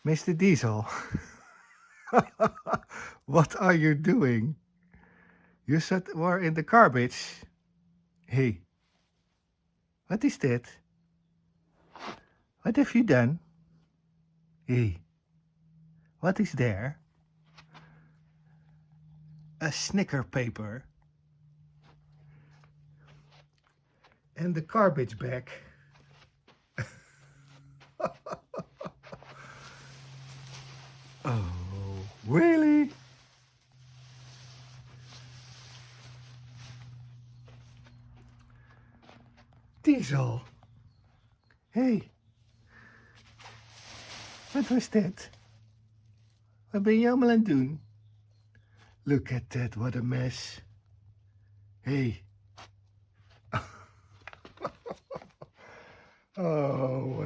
Mr. Diesel, what are you doing? You said were in the garbage. Hey, what is that? What have you done? Hey, what is there? A snicker paper and the garbage bag. Oh, really? Diesel. Hey, wat was dat? Wat ben je allemaal aan het doen? Look at that, what a mess. Hey. Oh,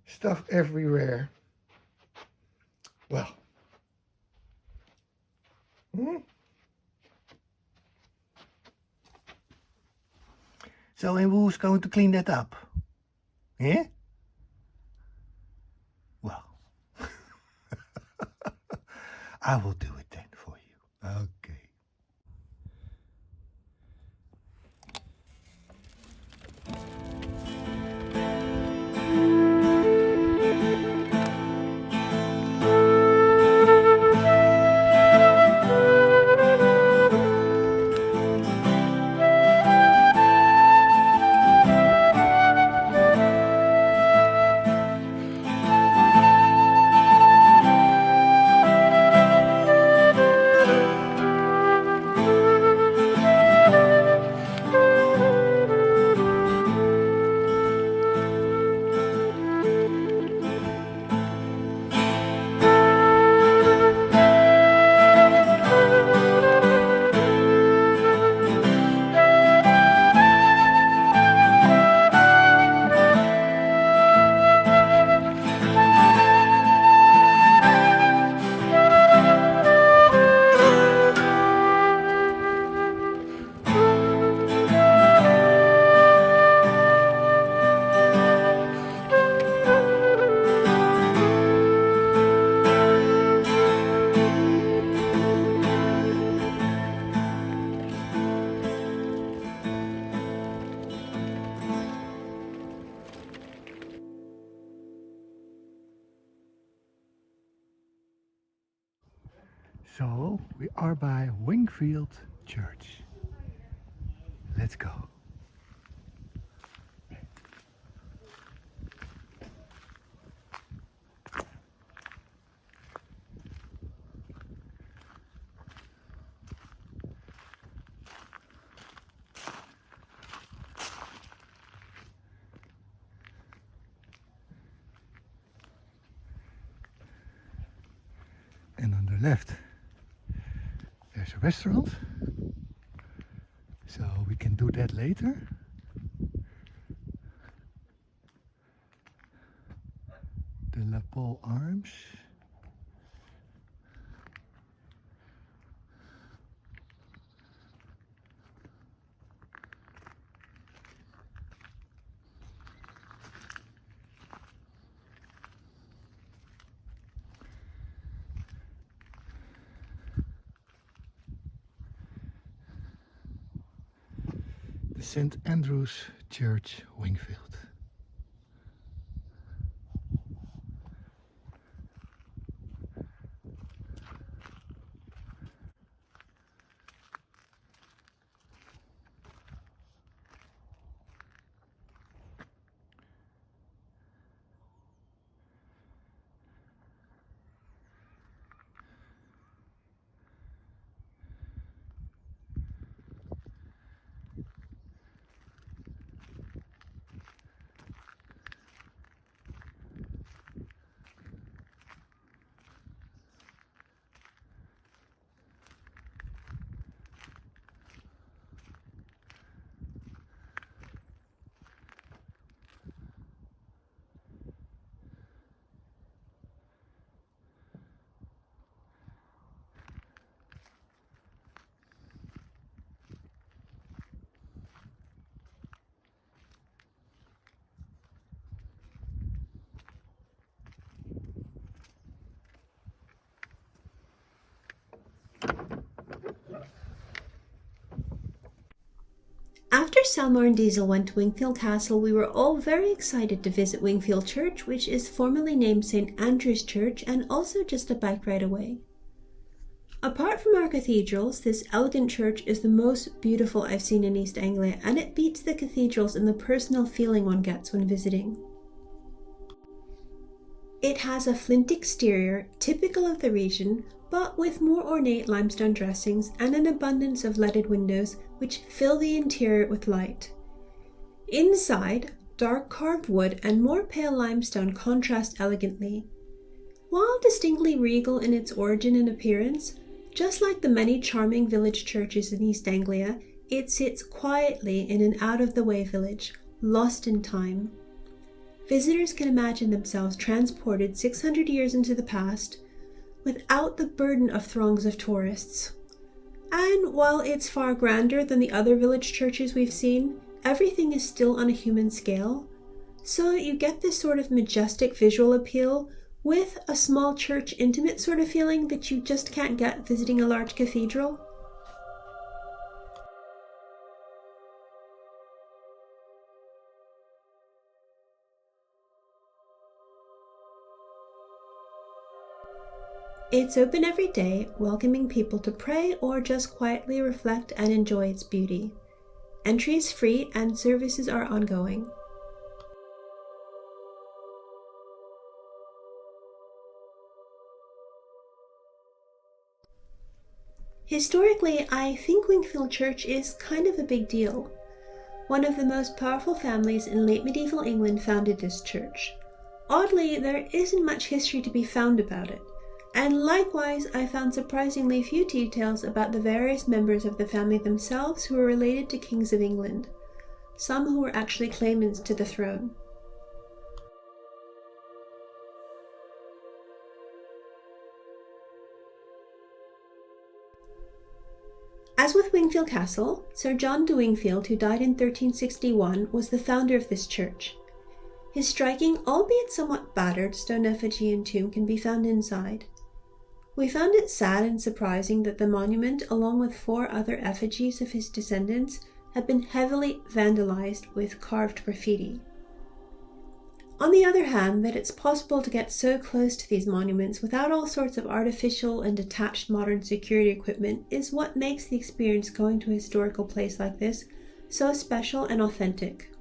stuff everywhere. Well. So, and who's going to clean that up? Yeah? Well, I will do it then for you. Okay. So, we are by Wingfield Church. Let's go. And on the left, there's a restaurant. So we can do that later. The La Pole Arms. The St. Andrew's Church, Wingfield. After Selmar and Diesel went to Wingfield Castle, we were all very excited to visit Wingfield Church, which is formerly named St. Andrew's Church and also just a bike ride away. Apart from our cathedrals, this elegant church is the most beautiful I've seen in East Anglia, and it beats the cathedrals in the personal feeling one gets when visiting. It has a flint exterior, typical of the region, but with more ornate limestone dressings and an abundance of leaded windows which fill the interior with light. Inside, dark carved wood and more pale limestone contrast elegantly. While distinctly regal in its origin and appearance, just like the many charming village churches in East Anglia, it sits quietly in an out-of-the-way village, lost in time. Visitors can imagine themselves transported 600 years into the past, without the burden of throngs of tourists. And while it's far grander than the other village churches we've seen, everything is still on a human scale, so you get this sort of majestic visual appeal with a small church intimate sort of feeling that you just can't get visiting a large cathedral. It's open every day, welcoming people to pray or just quietly reflect and enjoy its beauty. Entry is free and services are ongoing. Historically, I think Wingfield Church is kind of a big deal. One of the most powerful families in late medieval England founded this church. Oddly, there isn't much history to be found about it. And likewise, I found surprisingly few details about the various members of the family themselves who were related to kings of England, some who were actually claimants to the throne. As with Wingfield Castle, Sir John Wingfield, who died in 1361, was the founder of this church. His striking, albeit somewhat battered, stone effigy and tomb can be found inside. We found it sad and surprising that the monument, along with 4 other effigies of his descendants, had been heavily vandalized with carved graffiti. On the other hand, that it's possible to get so close to these monuments without all sorts of artificial and detached modern security equipment is what makes the experience going to a historical place like this so special and authentic.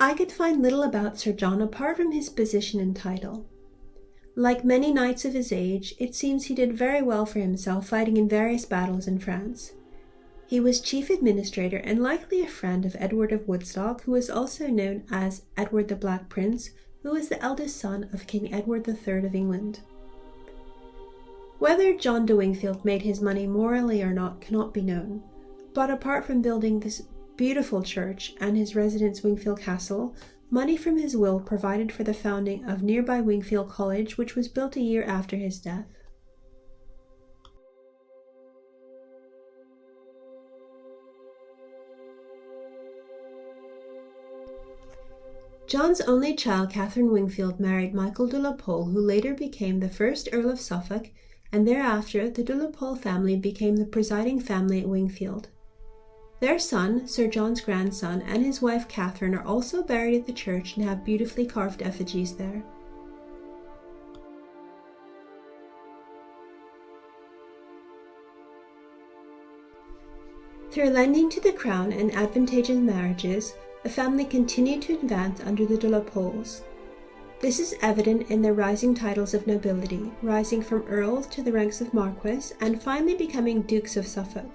I could find little about Sir John apart from his position and title. Like many knights of his age, it seems he did very well for himself fighting in various battles in France. He was chief administrator and likely a friend of Edward of Woodstock, who was also known as Edward the Black Prince, who was the eldest son of King Edward III of England. Whether John de Wingfield made his money morally or not cannot be known, but apart from building this beautiful church and his residence Wingfield Castle, money from his will provided for the founding of nearby Wingfield College, which was built a year after his death. John's only child, Catherine Wingfield, married Michael de la Pole, who later became the first Earl of Suffolk, and thereafter the de la Pole family became the presiding family at Wingfield. Their son, Sir John's grandson, and his wife Catherine are also buried at the church and have beautifully carved effigies there. Through lending to the crown and advantageous marriages, the family continued to advance under the de la Poles. This is evident in their rising titles of nobility, rising from earls to the ranks of marquess, and finally becoming dukes of Suffolk.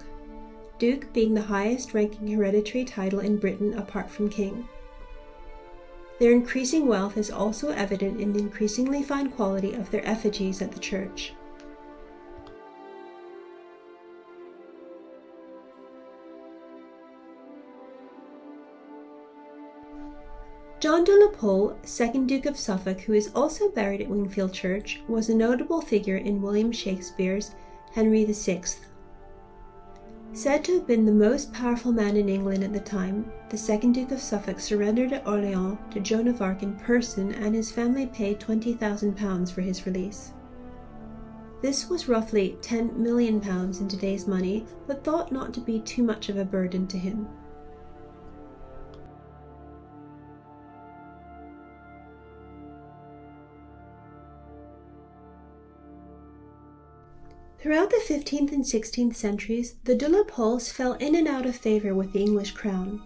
Duke being the highest ranking hereditary title in Britain apart from king. Their increasing wealth is also evident in the increasingly fine quality of their effigies at the church. John de la Pole, 2nd Duke of Suffolk, who is also buried at Wingfield Church, was a notable figure in William Shakespeare's Henry VI. Said to have been the most powerful man in England at the time, the 2nd Duke of Suffolk surrendered at Orleans to Joan of Arc in person, and his family paid £20,000 for his release. This was roughly £10 million in today's money, but thought not to be too much of a burden to him. Throughout the 15th and 16th centuries, the de la Poles fell in and out of favour with the English crown.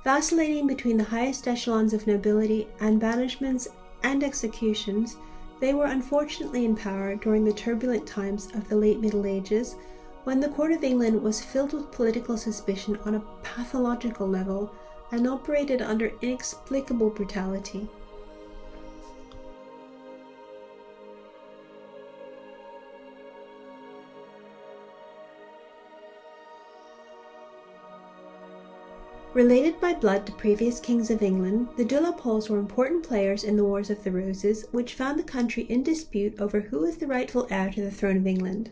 Vacillating between the highest echelons of nobility and banishments and executions, they were unfortunately in power during the turbulent times of the late Middle Ages, when the court of England was filled with political suspicion on a pathological level and operated under inexplicable brutality. Related by blood to previous kings of England, the de la Poles were important players in the Wars of the Roses, which found the country in dispute over who was the rightful heir to the throne of England.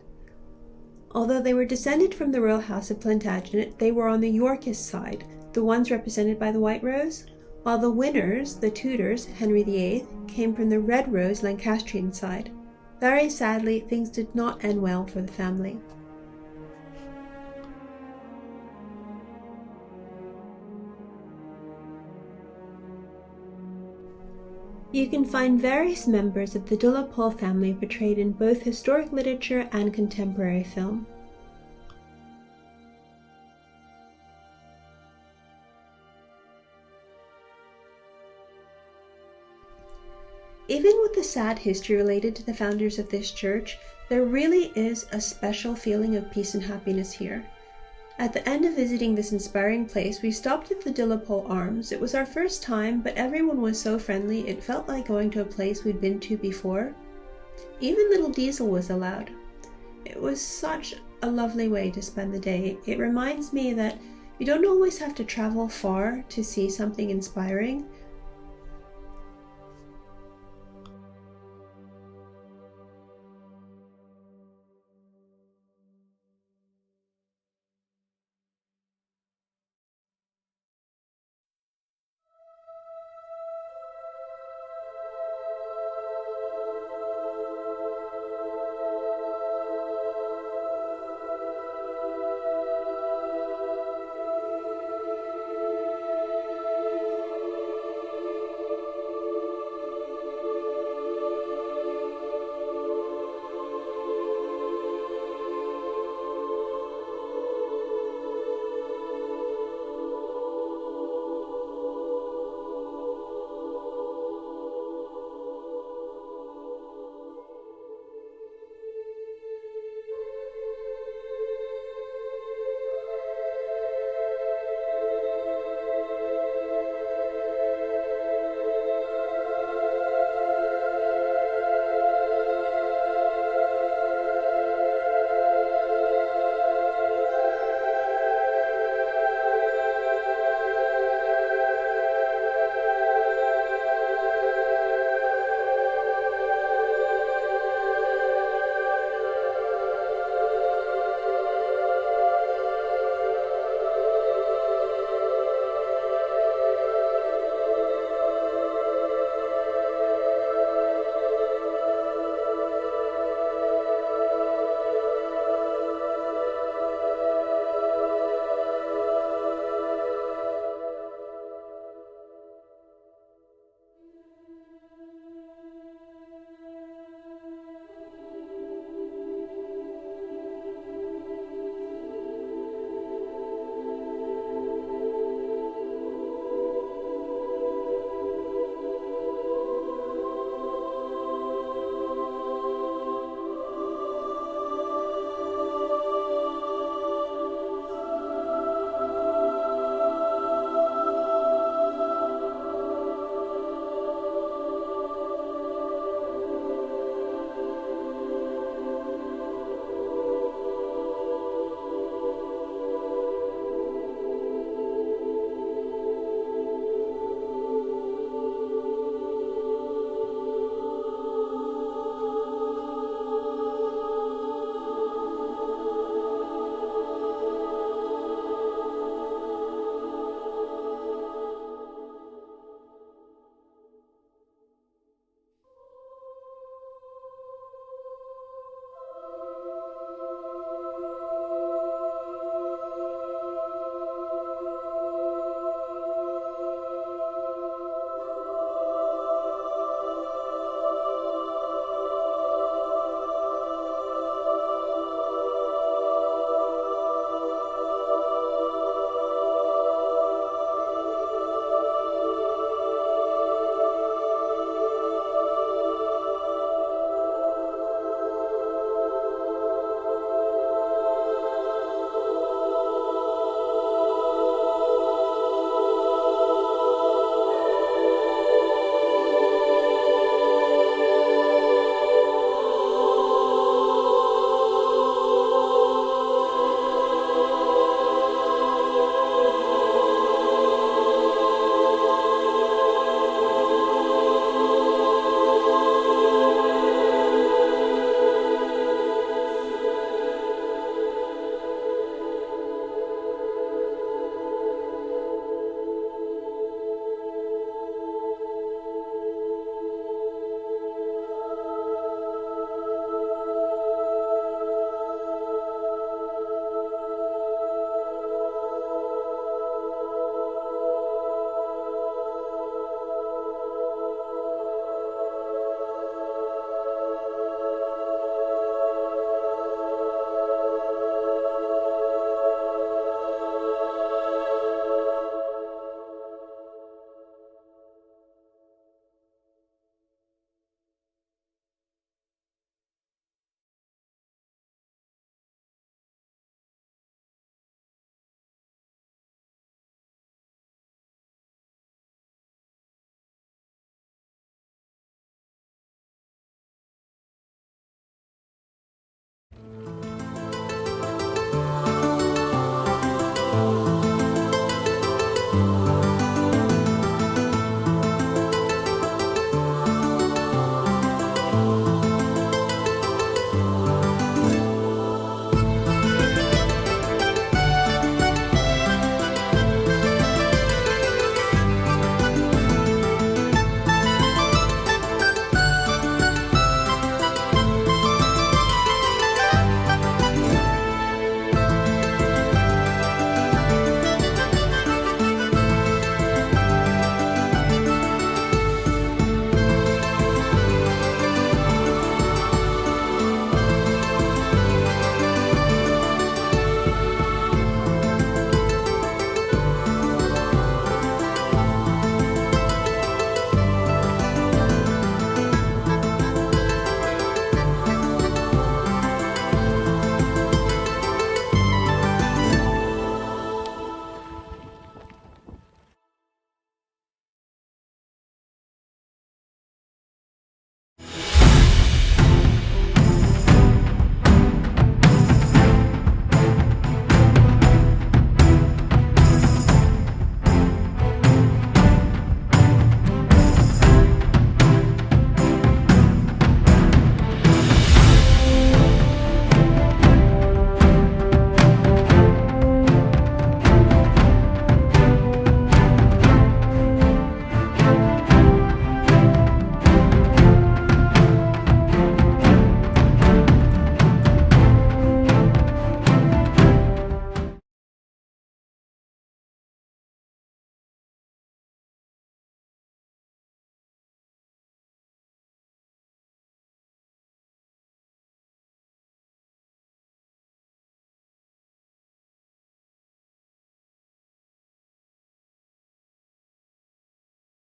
Although they were descended from the royal house of Plantagenet, they were on the Yorkist side, the ones represented by the White Rose, while the winners, the Tudors, Henry VIII, came from the Red Rose Lancastrian side. Very sadly, things did not end well for the family. You can find various members of the de la Pole family portrayed in both historic literature and contemporary film. Even with the sad history related to the founders of this church, there really is a special feeling of peace and happiness here. At the end of visiting this inspiring place, we stopped at the de la Pole Arms. It was our first time, but everyone was so friendly it felt like going to a place we'd been to before. Even little Diesel was allowed. It was such a lovely way to spend the day. It reminds me that you don't always have to travel far to see something inspiring.